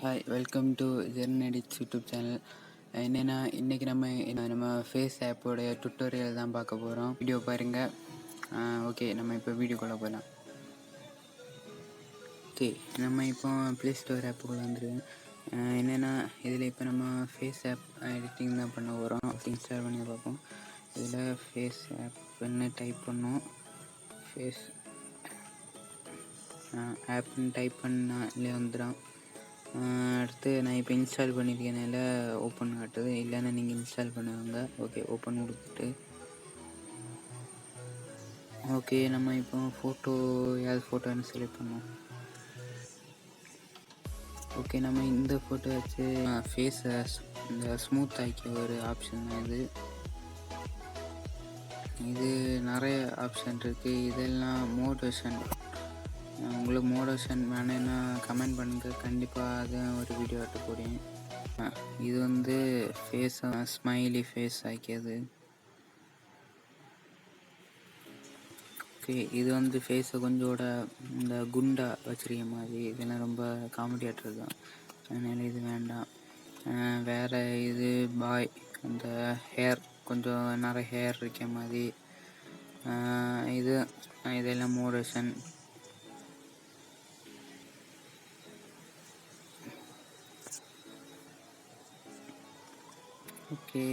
Hi, welcome to Jerin edits YouTube channel. என்னென்னா இன்றைக்கி நம்ம ஃபேஸ் ஆப்போடைய டுட்டோரியல் தான் பார்க்க போகிறோம். வீடியோ பாருங்கள். ஓகே, நம்ம இப்போ வீடியோக்குள்ளே போகலாம். ஓகே, நம்ம இப்போ ப்ளே ஸ்டோர் ஆப்புக்குள்ளே வந்துருக்கோம். என்னென்னா இதில் இப்போ நம்ம ஃபேஸ் ஆப் எடிட்டிங் தான் பண்ண போகிறோம். இன்ஸ்டால் பண்ணி பார்ப்போம். இதில் ஃபேஸ் ஆப்னு டைப் பண்ணோம். ஃபேஸ் ஆப்னு டைப் பண்ணால் இல்லை வந்துடும். அடுத்து நான் இப்போ இன்ஸ்டால் பண்ணியிருக்கனால ஓப்பன் காட்டுது, இல்லைன்னா நீங்கள் இன்ஸ்டால் பண்ணுவாங்க. ஓகே, ஓப்பன் கொடுத்துட்டு ஓகே, நம்ம இப்போ ஃபோட்டோ ஏதாவது ஃபோட்டோன்னு செலக்ட் பண்ணுவோம். ஓகே, நம்ம இந்த ஃபோட்டோ வச்சு ஃபேஸை இந்த ஸ்மூத் ஆக்கிய ஒரு ஆப்ஷன் தான் இது நிறைய ஆப்ஷன் இருக்குது. இதெல்லாம் மோட்டிவேஷன். உங்களுக்கு மோட்டிவேஷன் வேணும்னா கமெண்ட் பண்ணுங்கள், கண்டிப்பாக அது ஒரு வீடியோ எடுத்து போடுவேன். இது வந்து ஃபேஸ் ஸ்மைலி ஃபேஸ் ஆக்கியது. ஓகே, இது வந்து ஃபேஸை கொஞ்சோட இந்த குண்டா வச்சிருக்க மாதிரி, இதெல்லாம் ரொம்ப காமெடியாட்டு தான், அதனால் இது வேண்டாம். வேறு இது பாய், அந்த ஹேர் கொஞ்சம் நிறைய ஹேர் இருக்க மாதிரி, இதெல்லாம் மோட்டிவேஷன். ஓகே,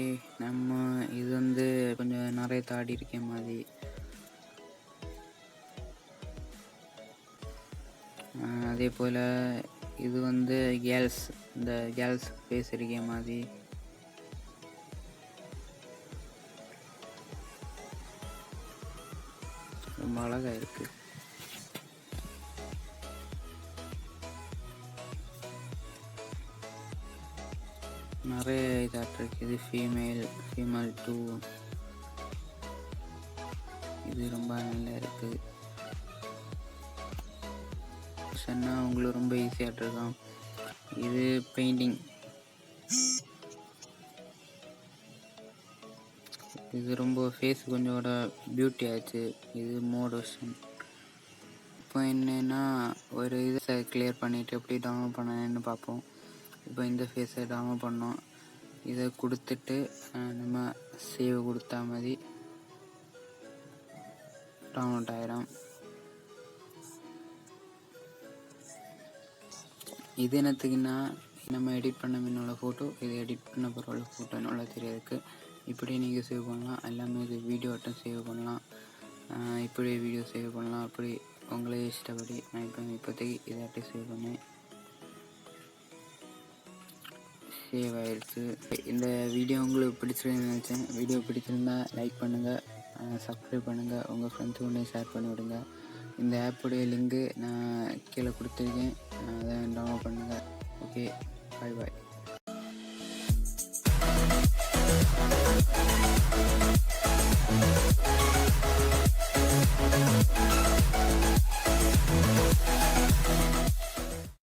நம்ம இது வந்து கொஞ்சம் நிறைய தாடி இருக்க மாதிரி, அதே போல் இது வந்து இந்த கேர்ள்ஸ் ஃபேஸ் இருக்க மாதிரி, ரொம்ப அழகாக இருக்குது. நிறைய இதாட்டு இருக்குது. ஃபீமேல் 2 இது ரொம்ப நல்லா இருக்குது. சொன்னால் உங்களுக்கு ரொம்ப ஈஸியாகிட்டு இருக்கும். இது பெயிண்டிங், இது ரொம்ப ஃபேஸ் கொஞ்சோட பியூட்டி ஆச்சு. இது மோட்டிவேஷன். இப்போ என்னென்னா ஒரு இதை கிளியர் பண்ணிவிட்டு எப்படி டவுன்லோட் பண்ணேன்னு பார்ப்போம். இப்போ இந்த ஃபேஸை டவுன்லோட் பண்ணோம். இதை கொடுத்துட்டு நம்ம சேவ் கொடுத்தா மாதிரி டவுன்லோட் ஆகிடும். இது என்னத்துக்குன்னா நம்ம எடிட் பண்ண முன்னோட ஃபோட்டோ, இது எடிட் பண்ண பிறகு ஃபோட்டோ என்னோட தெரியாதுக்கு. இப்படி நீங்கள் சேவ் பண்ணலாம். எல்லாமே இது வீடியோட்டும் சேவ் பண்ணலாம், இப்படி வீடியோ சேவ் பண்ணலாம். அப்படி உங்களே இஷ்டப்படி. நான் இப்போதைக்கு இதாட்டி சேவ் பண்ணேன், சேவ் ஆயிடுச்சு. இந்த வீடியோ உங்களுக்கு பிடிச்சிருக்குன்னு நினச்சேன். வீடியோ பிடிச்சிருந்தா லைக் பண்ணுங்கள், சப்ஸ்கிரைப் பண்ணுங்கள், உங்கள் ஃப்ரெண்ட்ஸுக்கு ஷேர் பண்ணி விடுங்க. இந்த ஆப்புடைய லிங்கு நான் கீழே கொடுத்துருக்கேன், அதை டவுன்லோட் பண்ணுங்கள். ஓகே, பாய் பாய்.